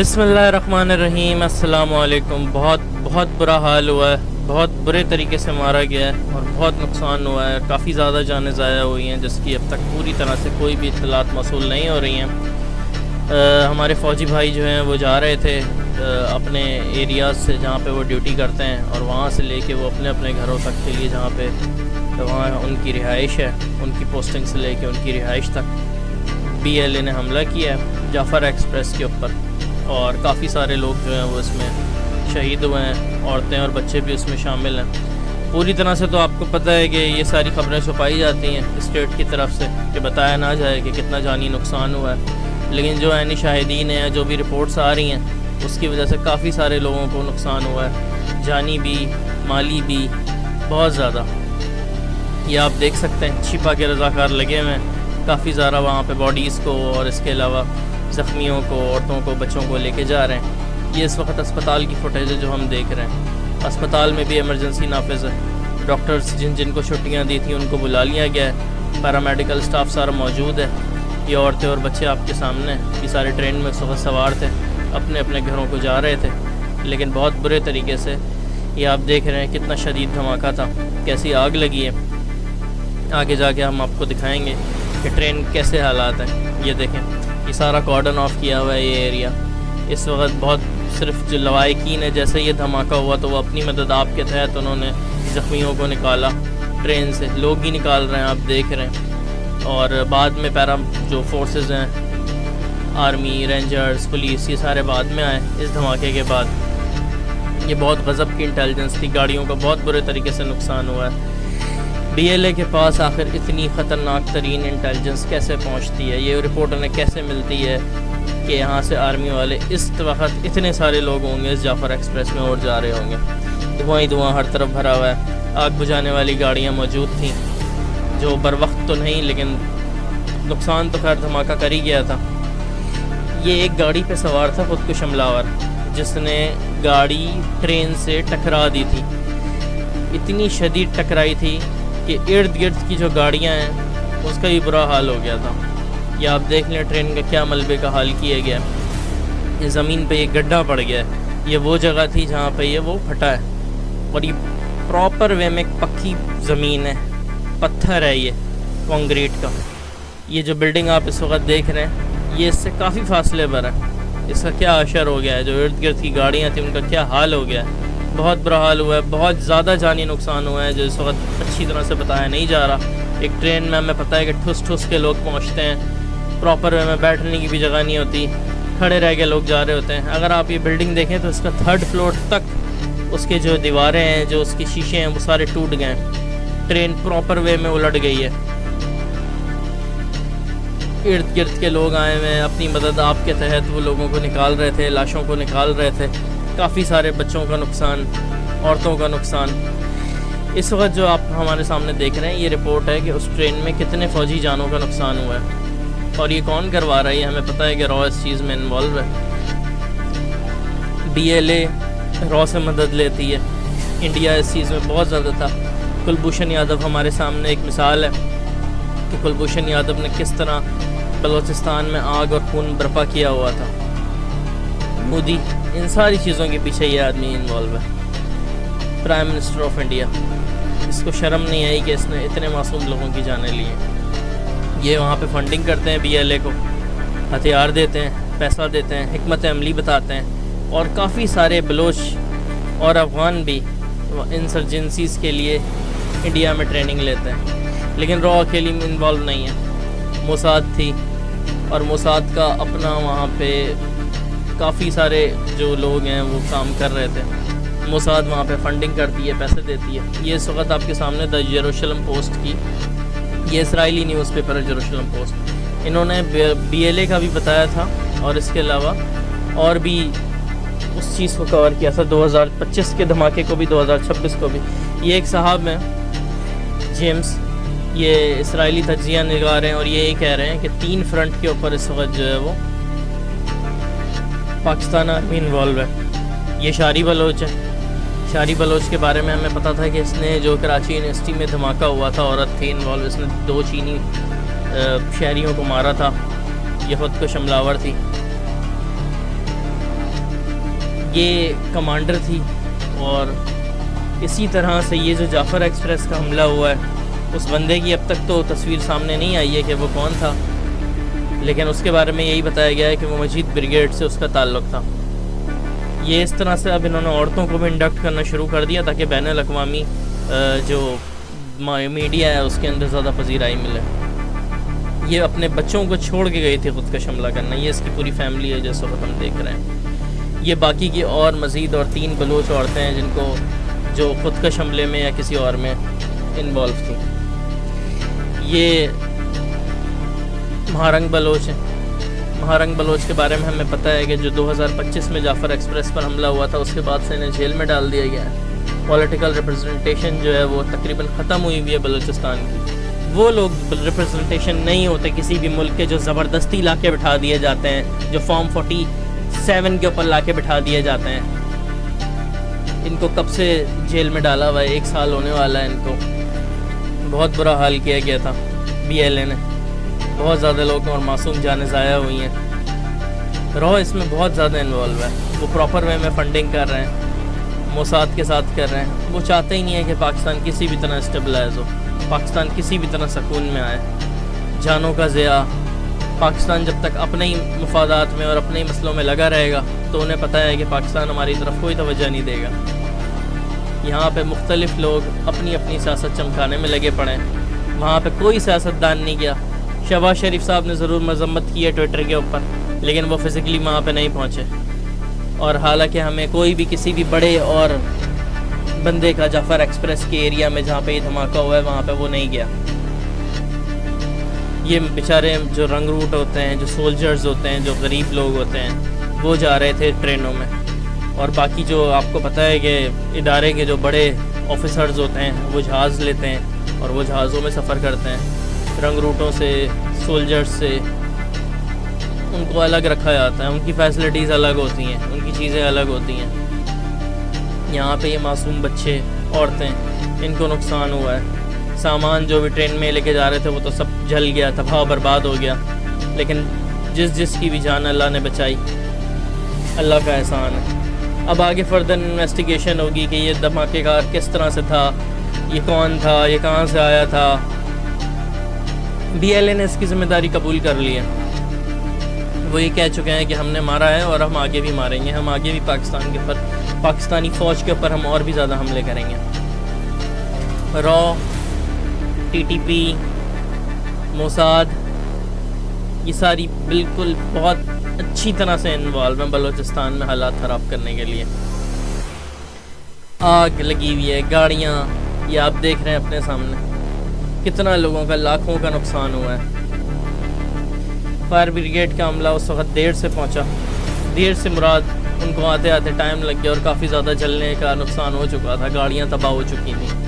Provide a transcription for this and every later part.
बिस्मिल्लाहिर्रहमानिर्रहीम। अस्सलामुअलैकुम। बहुत बुरा हाल हुआ है, बहुत बुरे तरीके से मारा गया है और बहुत नुकसान हुआ है। काफ़ी ज़्यादा जानें ज़ाया हुई हैं जिसकी अब तक पूरी तरह से कोई भी इत्तलात मौसूल नहीं हो रही हैं। हमारे फ़ौजी भाई जो हैं वो जा रहे थे अपने एरियाज़ से जहाँ पे वो ड्यूटी करते हैं और वहाँ से लेके वो अपने अपने घरों तक के लिए जहाँ पे वहाँ उनकी रिहाइश है, उनकी पोस्टिंग से लेके उनकी रिहाइश तक BLA ने हमला किया है जाफ़र एक्सप्रेस के ऊपर और काफ़ी सारे लोग जो हैं वो इसमें शहीद हुए हैं। औरतें और बच्चे भी उसमें शामिल हैं। पूरी तरह से तो आपको पता है कि ये सारी खबरें छुपाई जाती हैं स्टेट की तरफ से कि बताया ना जाए कि कितना जानी नुकसान हुआ है, लेकिन जो ऐनी शाहिदीन हैं, जो भी रिपोर्ट्स आ रही हैं, उसकी वजह से काफ़ी सारे लोगों को नुकसान हुआ है, जानी भी माली भी बहुत ज़्यादा। ये आप देख सकते हैं छिपा के रज़ाकार लगे हुए हैं काफ़ी ज़्यादा वहाँ पे बॉडीज़ को और इसके अलावा ज़ख्मियों को, औरतों को, बच्चों को लेके जा रहे हैं। ये इस वक्त अस्पताल की फ़ुटेज है जो हम देख रहे हैं। अस्पताल में भी इमरजेंसी नाफिज है। डॉक्टर्स जिनको छुट्टियाँ दी थी उनको बुला लिया गया है। पैरामेडिकल स्टाफ सारा मौजूद है। ये औरतें और बच्चे आपके सामने ये सारे ट्रेन में उस वक्त सवार थे, अपने अपने घरों को जा रहे थे, लेकिन बहुत बुरे तरीके से ये आप देख रहे हैं कितना शदीद धमाका था, कैसी आग लगी है। आगे जाके हम आपको दिखाएंगे कि ट्रेन कैसे हालात हैं। ये देखें, ये सारा कॉर्डन ऑफ किया हुआ है ये एरिया। इस वक्त बहुत सिर्फ जो लवाहिकीन है, जैसे ये धमाका हुआ तो वो अपनी मदद आपके तहत उन्होंने ज़ख्मियों को निकाला ट्रेन से। लोग भी निकाल रहे हैं, आप देख रहे हैं। और बाद में पैरा जो फोर्सेस हैं, आर्मी, रेंजर्स, पुलिस, ये सारे बाद में आए इस धमाके के बाद। ये बहुत गज़ब की इंटेलिजेंस थी। गाड़ियों का बहुत बुरे तरीके से नुकसान हुआ है। BLA के पास आखिर इतनी ख़तरनाक तरीन इंटेलिजेंस कैसे पहुंचती है? ये रिपोर्ट उन्हें कैसे मिलती है कि यहाँ से आर्मी वाले इस वक्त इतने सारे लोग होंगे इस जाफ़र एक्सप्रेस में और जा रहे होंगे। धुआं ही धुआं हर तरफ भरा हुआ है। आग बुझाने वाली गाड़ियाँ मौजूद थीं जो बर वक्त तो नहीं, लेकिन नुकसान तो खैर धमाका कर ही गया था। ये एक गाड़ी पे सवार था खुदकुश हमलावर, जिसने गाड़ी ट्रेन से टकरा दी थी। इतनी शदीद टकराई थी कि इर्द गिर्द की जो गाड़ियाँ हैं उसका ही बुरा हाल हो गया था। ये आप देख लें ट्रेन का क्या मलबे का हाल किया गया। ये ज़मीन पे ये गड्ढा पड़ गया है। ये वो जगह थी जहाँ पे ये वो फटा है और ये प्रॉपर वे में पक्की ज़मीन है, पत्थर है, ये कंक्रीट का। ये जो बिल्डिंग आप इस वक्त देख रहे हैं ये इससे काफ़ी फासले पर है। इसका क्या असर हो गया है, जो इर्द गिर्द की गाड़ियाँ थी उनका क्या हाल हो गया है। बहुत बुरा हाल हुआ है, बहुत ज़्यादा जानी नुकसान हुआ है जो इस वक्त अच्छी तरह से बताया नहीं जा रहा। एक ट्रेन में हमें पता है कि ठुस ठुस के लोग पहुंचते हैं, प्रॉपर वे में बैठने की भी जगह नहीं होती, खड़े रह के लोग जा रहे होते हैं। अगर आप ये बिल्डिंग देखें तो इसका 3rd फ्लोर तक उसके जो दीवारें हैं, जो उसके शीशे हैं, वो सारे टूट गए हैं। ट्रेन प्रॉपर वे में उलट गई है। इर्द गिर्द के लोग आए हुए हैं, अपनी मदद आपके तहत वो लोगों को निकाल रहे थे, लाशों को निकाल रहे थे। काफ़ी सारे बच्चों का नुकसान, औरतों का नुकसान। इस वक्त जो आप हमारे सामने देख रहे हैं ये रिपोर्ट है कि उस ट्रेन में कितने फ़ौजी जानों का नुकसान हुआ है और ये कौन करवा रहा है। ये हमें पता है कि रॉ इस चीज़ में इन्वॉल्व है। BLA रॉ से मदद लेती है। इंडिया इस चीज़ में बहुत ज़्यादा था। कुलभूषण यादव हमारे सामने एक मिसाल है कि कुलभूषण यादव ने किस तरह बलूचिस्तान में आग और खून बर्पा किया हुआ था। मोदी, इन सारी चीज़ों के पीछे ये आदमी इन्वॉल्व है। प्राइम मिनिस्टर ऑफ इंडिया, इसको शर्म नहीं आई कि इसने इतने मासूम लोगों की जानें ली हैं। ये वहाँ पे फंडिंग करते हैं BLA को, हथियार देते हैं, पैसा देते हैं, हिकमत अमली बताते हैं और काफ़ी सारे बलोच और अफ़गान भी इंसर्जेंसीज़ के लिए इंडिया में ट्रेनिंग लेते हैं। लेकिन रॉ अकेली में इन्वॉल्व नहीं है। मोसाद थी और मोसाद का अपना वहाँ पे काफ़ी सारे जो लोग हैं वो काम कर रहे थे। मोसाद वहाँ पे फंडिंग करती है, पैसे देती है। ये इस वक्त आपके सामने द जेरूशलम पोस्ट की, ये इसराइली न्यूज़पेपर है जेरूशलम पोस्ट। इन्होंने BLA का भी बताया था और इसके अलावा और भी उस चीज़ को कवर किया था, 2025 के धमाके को भी, 2026 को भी। ये एक साहब हैं जेम्स, ये इसराइली तज्जिया निगार हैं और ये कह रहे हैं कि 3 फ्रंट के ऊपर इस वक्त जो है वो पाकिस्तान आर्मी इन्वॉल्व है। ये शारी बलोच है। शारी बलोच के बारे में हमें पता था कि इसने जो कराची यूनिवर्सिटी में धमाका हुआ था, औरत थी इन्वॉल्व, इसने 2 चीनी शहरियों को मारा था। ये खुद को हमलावर थी। ये कमांडर थी। और इसी तरह से ये जो जाफ़र एक्सप्रेस का हमला हुआ है, उस बंदे की अब तक तो तस्वीर सामने नहीं आई है कि वो कौन था, लेकिन उसके बारे में यही बताया गया है कि वो मजीद ब्रिगेड से उसका ताल्लुक़ था। ये इस तरह से अब इन्होंने औरतों को भी इंडक्ट करना शुरू कर दिया ताकि बैनुल अक़वामी जो मीडिया है उसके अंदर ज़्यादा पजीराई मिले। ये अपने बच्चों को छोड़ के गई थी ख़ुदकश हमला करना। ये इसकी पूरी फैमिली है जैसे वक्त हम देख रहे हैं। ये बाकी की और मज़ीद और 3 बलोच औरतें हैं जिनको जो ख़ुदकश हमले में या किसी और में इन्वॉल्व थी। ये महारंग बलोच हैं। महारंग बलोच के बारे में हमें पता है कि जो 2025 में जाफ़र एक्सप्रेस पर हमला हुआ था उसके बाद से इन्हें जेल में डाल दिया गया है। पॉलिटिकल रिप्रेजेंटेशन जो है वो तकरीबन ख़त्म हुई हुई है बलूचिस्तान की। वो लोग रिप्रेजेंटेशन नहीं होते किसी भी मुल्क के जो ज़बरदस्ती ला के बिठा दिए जाते हैं, जो फॉर्म 47 के ऊपर ला के बिठा दिए जाते हैं। इनको कब से जेल में डाला हुआ है, 1 साल होने वाला है इनको। बहुत बुरा हाल किया गया था BLA ने। बहुत ज़्यादा लोग और मासूम जानें ज़ाया हुई हैं। रॉ इसमें बहुत ज़्यादा इन्वॉल्व है। वो प्रॉपर वे में फ़ंडिंग कर रहे हैं, मोसाद के साथ कर रहे हैं। वो चाहते ही नहीं है कि पाकिस्तान किसी भी तरह स्टेबलाइज हो, पाकिस्तान किसी भी तरह सुकून में आए। जानों का ज़िया, पाकिस्तान जब तक अपने ही मफादात में और अपने ही मसलों में लगा रहेगा तो उन्हें पता है कि पाकिस्तान हमारी तरफ कोई तवज्जो नहीं देगा। यहाँ पे मुख्तलिफ लोग अपनी अपनी सियासत चमकाने में लगे पड़े हैं। वहाँ पे कोई सियासतदान नहीं गया। शहबाज शरीफ साहब ने ज़रूर मजम्मत की है ट्विटर के ऊपर, लेकिन वो फिज़िकली वहाँ पे नहीं पहुँचे। और हालांकि हमें कोई भी किसी भी बड़े और बंदे का जाफ़र एक्सप्रेस के एरिया में जहाँ पे ये धमाका हुआ है वहाँ पे वो नहीं गया। ये बेचारे जो रंग रूट होते हैं, जो सोल्जर्स होते हैं, जो गरीब लोग होते हैं, वो जा रहे थे ट्रेनों में। और बाकी जो आपको पता है कि इदारे के जो बड़े ऑफिसर्स होते हैं वो जहाज़ लेते हैं और वो जहाज़ों में सफ़र करते हैं। रंग रूटों से, सोल्जर्स से उनको अलग रखा जाता है। उनकी फैसिलिटीज़ अलग होती हैं, उनकी चीज़ें अलग होती हैं। यहाँ पे ये मासूम बच्चे, औरतें, इनको नुकसान हुआ है। सामान जो भी ट्रेन में लेके जा रहे थे वो तो सब जल गया, तबाह बर्बाद हो गया। लेकिन जिसकी भी जान अल्लाह ने बचाई, अल्लाह का एहसान है। अब आगे फर्दर इन्वेस्टिगेशन होगी कि ये धमाकेदार किस तरह से था, ये कौन था, ये कहाँ से आया था। BLA ने इसकी ज़िम्मेदारी कबूल कर ली है। वो ये कह चुके हैं कि हमने मारा है और हम आगे भी मारेंगे। हम आगे भी पाकिस्तान के ऊपर, पाकिस्तानी फ़ौज के ऊपर हम और भी ज़्यादा हमले करेंगे। रॉ, TTP, मोसाद, ये सारी बिल्कुल बहुत अच्छी तरह से इन्वॉल्व हैं बलूचिस्तान में हालात ख़राब करने के लिए। आग लगी हुई है, गाड़ियाँ, ये आप देख रहे हैं अपने सामने। कितना लोगों का, लाखों का नुकसान हुआ है। फायर ब्रिगेड का अमला उस वक्त देर से पहुंचा। देर से मुराद उनको आते आते टाइम लग गया और काफ़ी ज़्यादा जलने का नुकसान हो चुका था, गाड़ियाँ तबाह हो चुकी थी।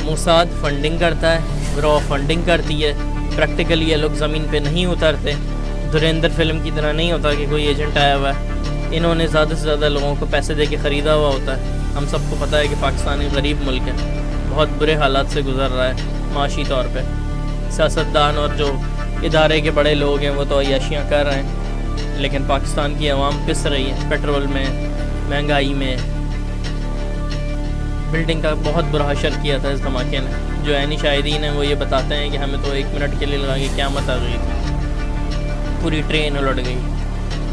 मोसाद फंडिंग करता है, रॉ फंडिंग करती है। प्रैक्टिकली ये लोग ज़मीन पे नहीं उतरते। धुरंधर फिल्म की तरह नहीं होता कि कोई एजेंट आया हुआ है। इन्होंने ज़्यादा से ज़्यादा लोगों को पैसे दे के ख़रीदा हुआ होता है। हम सबको पता है कि पाकिस्तान एक गरीब मुल्क है, बहुत बुरे हालात से गुज़र रहा है माशी तौर पे। सियासतदान और जो इदारे के बड़े लोग हैं वो तो अय्याशियाँ कर रहे हैं, लेकिन पाकिस्तान की आवाम पिस रही है पेट्रोल में, महंगाई में। बिल्डिंग का बहुत बुरा हशर किया था इस धमाके ने। जो ऐनी शाहिदीन हैं वो ये बताते हैं कि हमें तो 1 मिनट के लिए लगा कि क़यामत आ गई थी, पूरी ट्रेन उलट गई।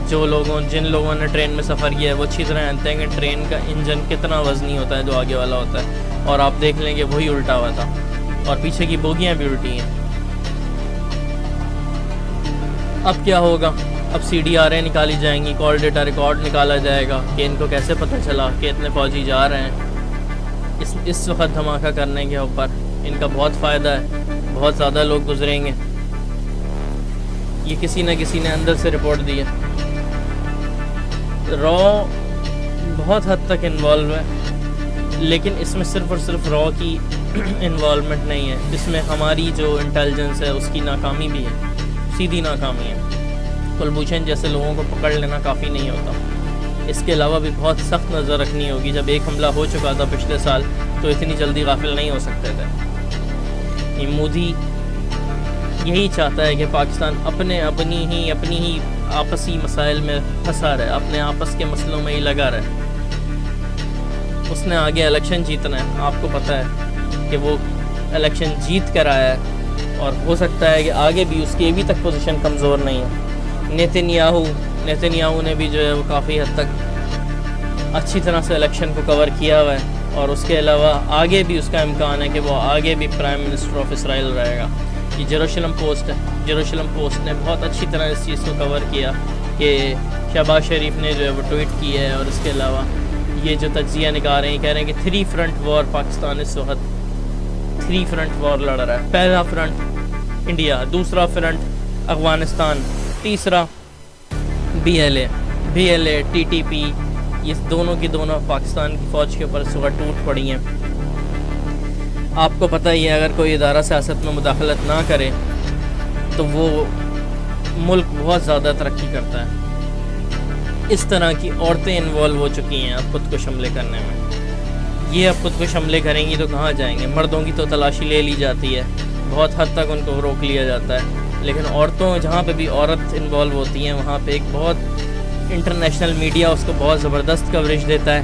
जिन लोगों ने ट्रेन में सफ़र किया है वो अच्छी तरह जानते हैं कि ट्रेन का इंजन कितना वज़नी होता है जो आगे वाला होता है। और आप देख लें कि वही उल्टा हुआ था और पीछे की बोगियाँ भी उल्टी हैं। अब क्या होगा? अब CDRA निकाली जाएंगी, कॉल डेटा रिकॉर्ड निकाला जाएगा कि इनको कैसे पता चला कि इतने फ़ौजी जा रहे हैं। इस वक्त धमाका करने के ऊपर इनका बहुत फ़ायदा है, बहुत ज़्यादा लोग गुजरेंगे। ये किसी न किसी ने अंदर से रिपोर्ट दी है। रॉ बहुत हद तक इन्वॉल्व है, लेकिन इसमें सिर्फ़ और सिर्फ रॉ की इन्वॉल्वमेंट नहीं है, इसमें हमारी जो इंटेलिजेंस है उसकी नाकामी भी है, सीधी नाकामी है। कुलभूषण जैसे लोगों को पकड़ लेना काफ़ी नहीं होता। इसके अलावा भी बहुत सख्त नज़र रखनी होगी। जब एक हमला हो चुका था पिछले साल तो इतनी जल्दी गाफिल नहीं हो सकते थे। मोदी यही चाहता है कि पाकिस्तान अपनी ही आपसी मसाइल में फंसा रहे, अपने आपस के मसलों में ही लगा रहे। उसने आगे इलेक्शन जीतना है, आपको पता है कि वो इलेक्शन जीत कर आया है और हो सकता है कि आगे भी उसकी अभी तक पोजीशन कमज़ोर नहीं है। नेतन्याहू ने भी जो है वो काफ़ी हद तक अच्छी तरह से इलेक्शन को कवर किया हुआ है और उसके अलावा आगे भी उसका इम्कान है कि वो आगे भी प्राइम मिनिस्टर ऑफ इसराइल रहेगा। ये जेरूशलम पोस्ट है, जेरूशलम पोस्ट ने बहुत अच्छी तरह इस चीज़ को कवर किया कि शहबाज शरीफ ने जो है वो ट्वीट की है और इसके अलावा ये जो तज्जिया निकाल रहे हैं, कह रहे हैं कि 3 फ्रंट वॉर पाकिस्तान इस वक्त 3 फ्रंट वॉर लड़ रहा है। पहला फ्रंट इंडिया, दूसरा फ्रंट अफ़गानिस्तान, तीसरा BLA TTP, ये दोनों की दोनों पाकिस्तान की फ़ौज के ऊपर इस वक्त टूट पड़ी हैं। आपको पता ही है अगर कोई इदारा सियासत में मुदाखलत ना करे तो वो मुल्क बहुत ज़्यादा तरक्की करता है। इस तरह की औरतें इन्वॉल्व हो चुकी हैं अब खुदकुश हमले करने में। ये अब खुदकुश हमले करेंगी तो कहाँ जाएंगे? मर्दों की तो तलाशी ले ली जाती है, बहुत हद तक उनको रोक लिया जाता है, लेकिन औरतों, जहाँ पे भी औरत इन्वॉल्व होती हैं वहाँ पे एक बहुत इंटरनेशनल मीडिया उसको बहुत ज़बरदस्त कवरेज देता है,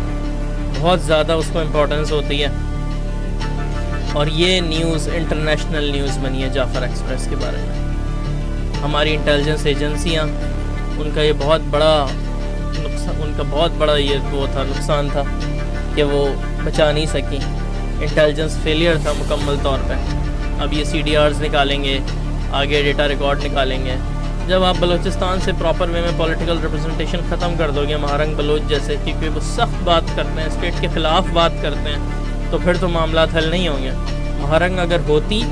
बहुत ज़्यादा उसको इम्पोर्टेंस होती है। और ये न्यूज़ इंटरनेशनल न्यूज़ बनी है जाफ़र एक्सप्रेस के बारे में। हमारी इंटेलिजेंस एजेंसियाँ, उनका ये बहुत बड़ा ये वो था, नुकसान था कि वो बचा नहीं सकी। इंटेलिजेंस फेलियर था मुकम्मल तौर पे। अब ये CDRs निकालेंगे, आगे डेटा रिकॉर्ड निकालेंगे। जब आप बलूचिस्तान से प्रॉपर वे में पॉलिटिकल रिप्रेजेंटेशन ख़त्म कर दोगे, महारंग बलोच जैसे, क्योंकि वो सख्त बात करते हैं, स्टेट के ख़िलाफ़ बात करते हैं, तो फिर तो मामला हल नहीं होंगे। महारंग अगर होती,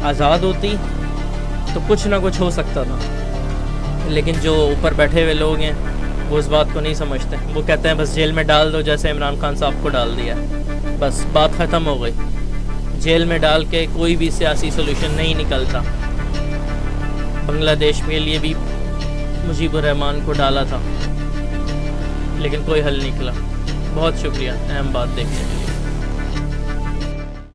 आज़ाद होती, तो कुछ ना कुछ हो सकता था, लेकिन जो ऊपर बैठे हुए लोग हैं वो इस बात को नहीं समझते। वो कहते हैं बस जेल में डाल दो, जैसे इमरान खान साहब को डाल दिया, बस बात ख़त्म हो गई। जेल में डाल के कोई भी सियासी सोल्यूशन नहीं निकलता। बांग्लादेश के लिए भी मुजीबुर रहमान को डाला था, लेकिन कोई हल नहीं निकला। बहुत शुक्रिया अहम बात देखने के लिए।